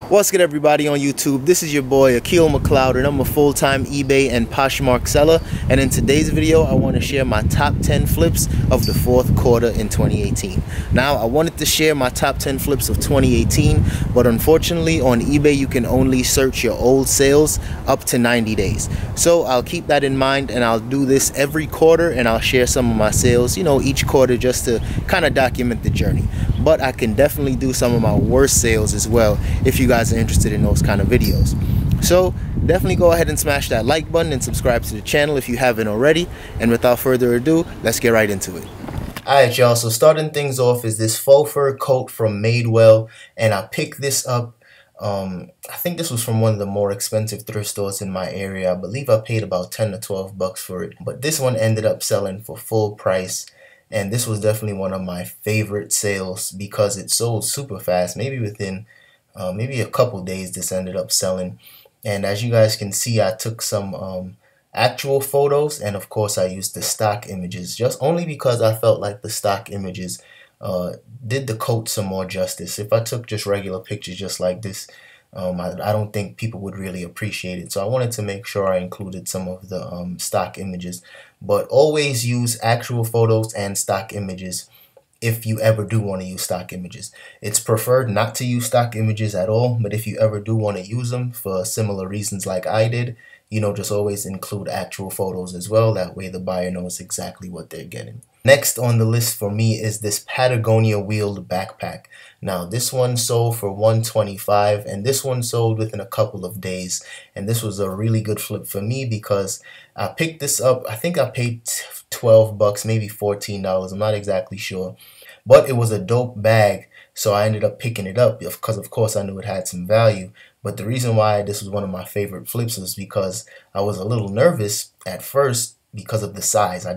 What's good, everybody on YouTube? This is your boy Akil McLeod, and I'm a full-time eBay and Poshmark seller. And in today's video, I want to share my top 10 flips of the fourth quarter in 2018. Now, I wanted to share my top 10 flips of 2018, but unfortunately on eBay you can only search your old sales up to 90 days. So I'll keep that in mind, and I'll do this every quarter, and I'll share some of my sales, each quarter, just to kind of document the journey. But I can definitely do some of my worst sales as well if you guys are interested in those kind of videos. So definitely go ahead and smash that like button and subscribe to the channel if you haven't already. And without further ado, let's get right into it. Alright, y'all, so starting things off is this Faux Fur Coat from Madewell, and I picked this up. I think this was from one of the more expensive thrift stores in my area. I believe I paid about 10 to 12 bucks for it, but this one ended up selling for full price. And this was definitely one of my favorite sales because it sold super fast. Maybe within maybe a couple days this ended up selling. And as you guys can see, I took some actual photos, and of course I used the stock images, just only because I felt like the stock images did the coat some more justice. If I took just regular pictures just like this, I don't think people would really appreciate it. So I wanted to make sure I included some of the stock images. But always use actual photos and stock images if you ever do want to use stock images. It's preferred not to use stock images at all, but if you ever do want to use them for similar reasons like I did, just always include actual photos as well. That way the buyer knows exactly what they're getting. Next on the list for me is this Patagonia wheeled backpack. Now this one sold for $125, and this one sold within a couple of days. And this was a really good flip for me because I picked this up. I think I paid 12 bucks, maybe $14. I'm not exactly sure, but it was a dope bag. So I ended up picking it up because, of course, I knew it had some value. But the reason why this was one of my favorite flips was because I was a little nervous at first because of the size. I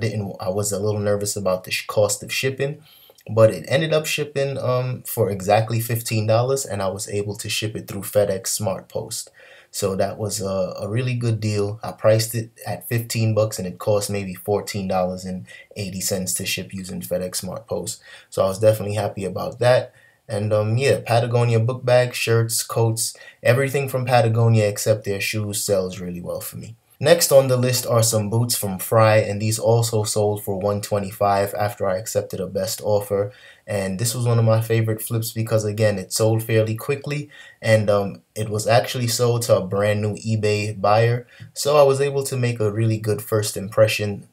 was a little nervous about the cost of shipping, but it ended up shipping for exactly $15, and I was able to ship it through FedEx Smart Post. So that was a really good deal. I priced it at 15 bucks, and it cost maybe $14.80 to ship using FedEx Smart Post. So I was definitely happy about that. And yeah, Patagonia book bags, shirts, coats, everything from Patagonia except their shoes sells really well for me. Next on the list are some boots from Frey, and these also sold for $125 after I accepted a best offer. And this was one of my favorite flips because, again, it sold fairly quickly, and it was actually sold to a brand new eBay buyer. So I was able to make a really good first impression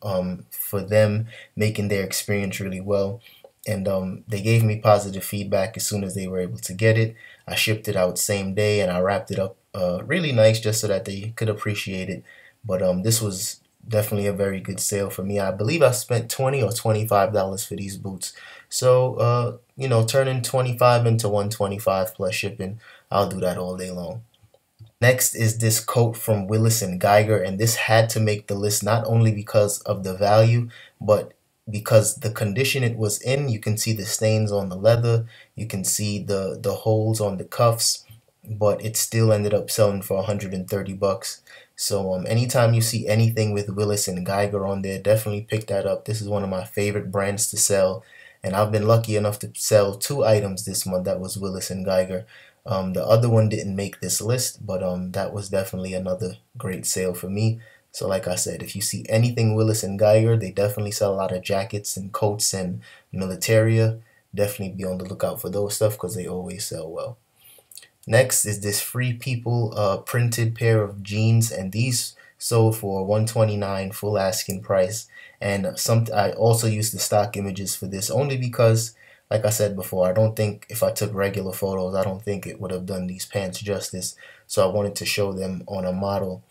for them, making their experience really well. And they gave me positive feedback as soon as they were able to get it. I shipped it out same day, and I wrapped it up really nice just so that they could appreciate it. But this was definitely a very good sale for me. I believe I spent $20 or $25 for these boots. So, turning 25 into 125 plus shipping, I'll do that all day long. Next is this coat from Willis Geiger, and this had to make the list not only because of the value, but because the condition it was in. You can see the stains on the leather, you can see the holes on the cuffs, but it still ended up selling for 130 bucks. So anytime you see anything with Willis Geiger on there, definitely pick that up. This is one of my favorite brands to sell, and I've been lucky enough to sell 2 items this month that was Willis Geiger. The other one didn't make this list, but that was definitely another great sale for me. So like I said, if you see anything Willis Geiger, they definitely sell a lot of jackets and coats and militaria. Definitely be on the lookout for those stuff because they always sell well. Next is this Free People printed pair of jeans, and these sold for $129 full asking price. And I also used the stock images for this only because, like I said before, I don't think if I took regular photos, I don't think it would have done these pants justice. So I wanted to show them on a model,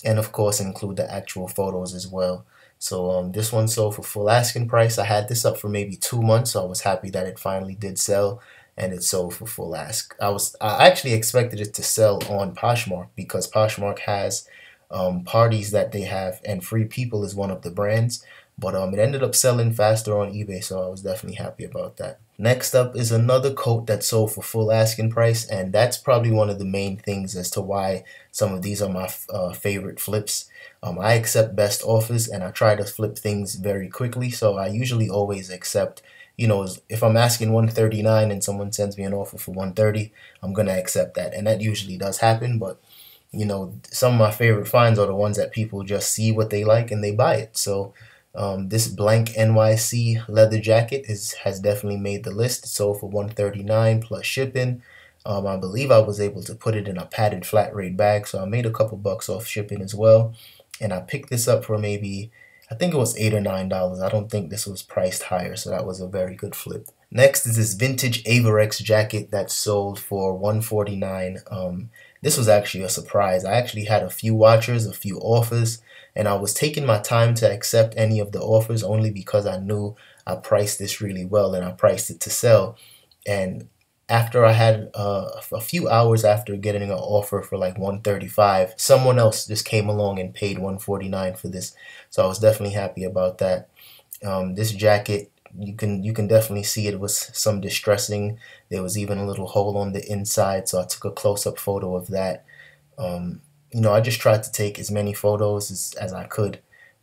and of course include the actual photos as well. So this one sold for full asking price. I had this up for maybe 2 months, so I was happy that it finally did sell, and it sold for full ask. I actually expected it to sell on Poshmark because Poshmark has parties that they have, and Free People is one of the brands. But it ended up selling faster on eBay, so I was definitely happy about that. Next up is another coat that sold for full asking price, and that's probably one of the main things as to why some of these are my favorite flips. I accept best offers, and I try to flip things very quickly, so I usually always accept you know, if I'm asking 139 and someone sends me an offer for 130, I'm gonna accept that, and that usually does happen. But you know, some of my favorite finds are the ones that people just see what they like and they buy it. So this blank NYC leather jacket has definitely made the list. It sold for 139 plus shipping. I believe I was able to put it in a padded flat rate bag, so I made a couple bucks off shipping as well. And I picked this up for maybe, I think it was $8 or $9. I don't think this was priced higher, so that was a very good flip. Next is this vintage Ava Rex jacket that sold for 149. This was actually a surprise. I actually had a few watchers, a few offers, and I was taking my time to accept any of the offers only because I knew I priced this really well and I priced it to sell. And after I had a few hours after getting an offer for like 135, someone else just came along and paid 149 for this. So I was definitely happy about that. This jacket, you can definitely see it was some distressing. There was even a little hole on the inside, so I took a close-up photo of that. You know, I just tried to take as many photos as I could,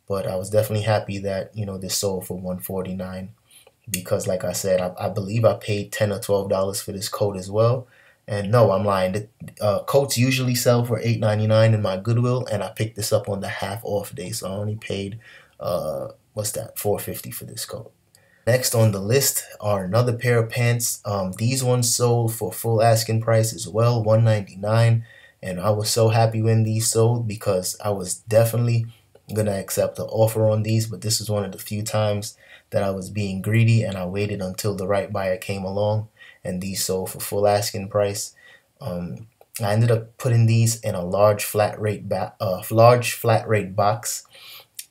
but I was definitely happy that, you know, this sold for 149. Because like I said, I believe I paid $10 or $12 for this coat as well. And no, I'm lying. The coats usually sell for $8.99 in my Goodwill, and I picked this up on the half off day, so I only paid what's that, $4.50 for this coat. Next on the list are another pair of pants. These ones sold for full asking price as well, $199, and I was so happy when these sold because I was definitely gonna accept the offer on these, but this is one of the few times that I was being greedy and I waited until the right buyer came along, and these sold for full asking price. I ended up putting these in a large flat rate box,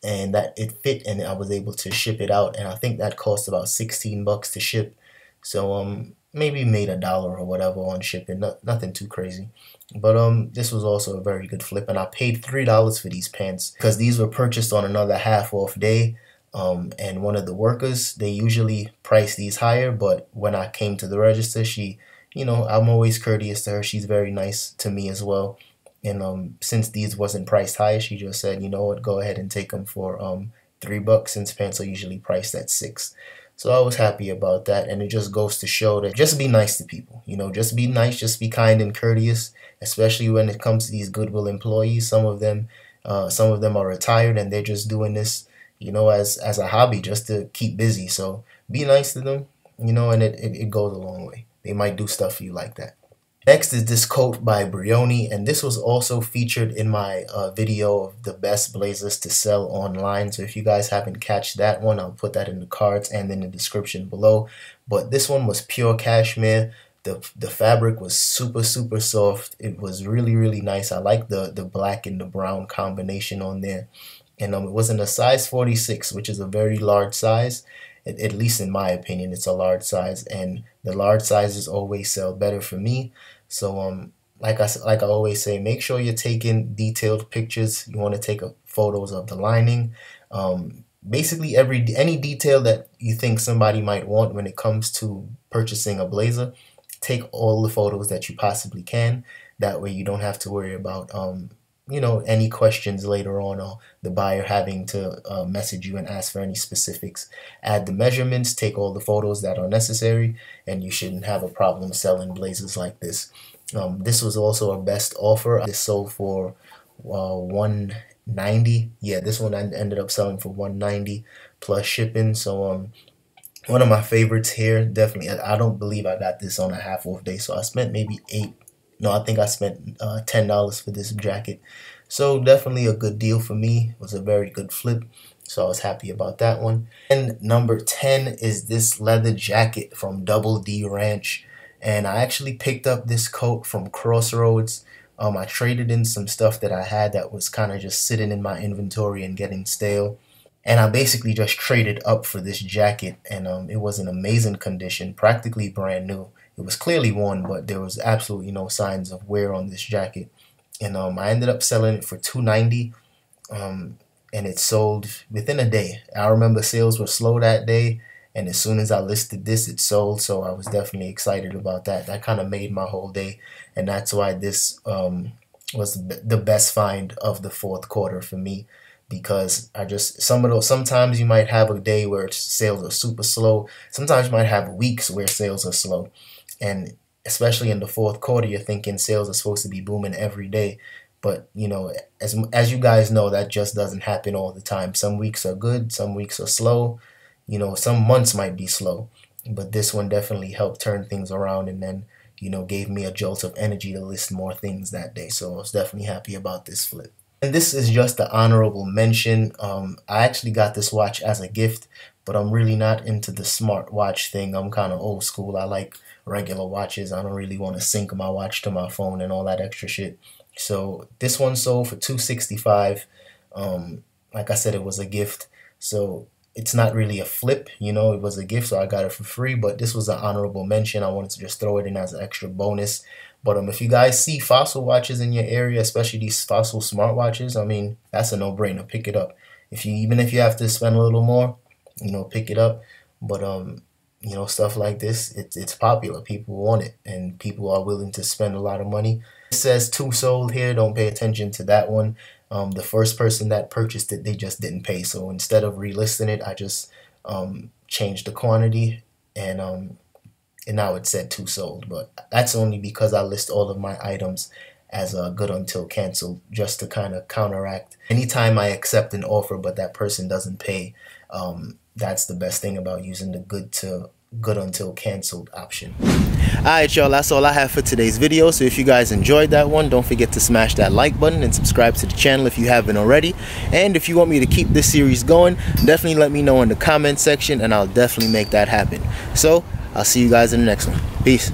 and that it fit, and I was able to ship it out, and I think that cost about 16 bucks to ship. So maybe made $1 or whatever on shipping, nothing too crazy. But this was also a very good flip, and I paid $3 for these pants because these were purchased on another half off day. And one of the workers, they usually price these higher, but when I came to the register, she, you know, I'm always courteous to her. She's very nice to me as well. And since these wasn't priced higher, she just said, you know what, go ahead and take them for $3 since pants are usually priced at $6. So I was happy about that, and it just goes to show that just be nice to people. You know, just be nice, just be kind and courteous, especially when it comes to these Goodwill employees. Some of them are retired and they're just doing this, you know, as a hobby, just to keep busy. So be nice to them, you know, and it goes a long way. They might do stuff for you like that. Next is this coat by Briony, and this was also featured in my video of the best blazers to sell online. So if you guys haven't catched that one, I'll put that in the cards and in the description below. But this one was pure cashmere. The fabric was super soft. It was really nice. I like the black and the brown combination on there. And it was in a size 46, which is a very large size. At least in my opinion, it's a large size, and the large sizes always sell better for me. So like I always say, make sure you're taking detailed pictures. You want to take photos of the lining, basically any detail that you think somebody might want when it comes to purchasing a blazer. Take all the photos that you possibly can. That way you don't have to worry about you know, any questions later on, or the buyer having to message you and ask for any specifics. Add the measurements, take all the photos that are necessary, and you shouldn't have a problem selling blazers like this. This was also a best offer. This sold for $190. Yeah, this one I ended up selling for $190 plus shipping. So one of my favorites here, definitely. I don't believe I got this on a half off day, so I spent maybe I think I spent $10 for this jacket. So definitely a good deal for me. It was a very good flip. So I was happy about that one. And number 10 is this leather jacket from Double D Ranch. And I actually picked up this coat from Crossroads. I traded in some stuff that I had that was kind of just sitting in my inventory and getting stale. And I basically just traded up for this jacket, and it was in amazing condition, practically brand new. It was clearly worn, but there was absolutely no signs of wear on this jacket. And I ended up selling it for $290, and it sold within a day. I remember sales were slow that day, and as soon as I listed this, it sold. So I was definitely excited about that. That kind of made my whole day, and that's why this was the best find of the fourth quarter for me. because sometimes you might have a day where sales are super slow. Sometimes you might have weeks where sales are slow, and especially in the fourth quarter, you're thinking sales are supposed to be booming every day. But, you know, as you guys know, that just doesn't happen all the time. Some weeks are good, some weeks are slow. You know, some months might be slow. But this one definitely helped turn things around, and then, you know, gave me a jolt of energy to list more things that day. So I was definitely happy about this flip. And this is just an honorable mention. I actually got this watch as a gift, but I'm really not into the smart watch thing. I'm kind of old school. I like regular watches. I don't really want to sync my watch to my phone and all that extra shit. So this one sold for $265. Like I said, it was a gift, so it's not really a flip, you know. It was a gift, so I got it for free. But this was an honorable mention. I wanted to just throw it in as an extra bonus. But if you guys see Fossil watches in your area, especially these Fossil smartwatches, I mean, that's a no-brainer. Pick it up. Even if you have to spend a little more, you know, pick it up. But you know, stuff like this, it's popular. People want it, and people are willing to spend a lot of money. It says 2 sold here. Don't pay attention to that one. The first person that purchased it, they just didn't pay. So instead of relisting it, I just changed the quantity, and now it said 2 sold. But that's only because I list all of my items as good until canceled, just to kind of counteract anytime I accept an offer but that person doesn't pay. That's the best thing about using the good until canceled option. Alright y'all, that's all I have for today's video. So if you guys enjoyed that one, don't forget to smash that like button and subscribe to the channel if you haven't already. And if you want me to keep this series going, definitely let me know in the comment section, and I'll definitely make that happen. So I'll see you guys in the next one. Peace.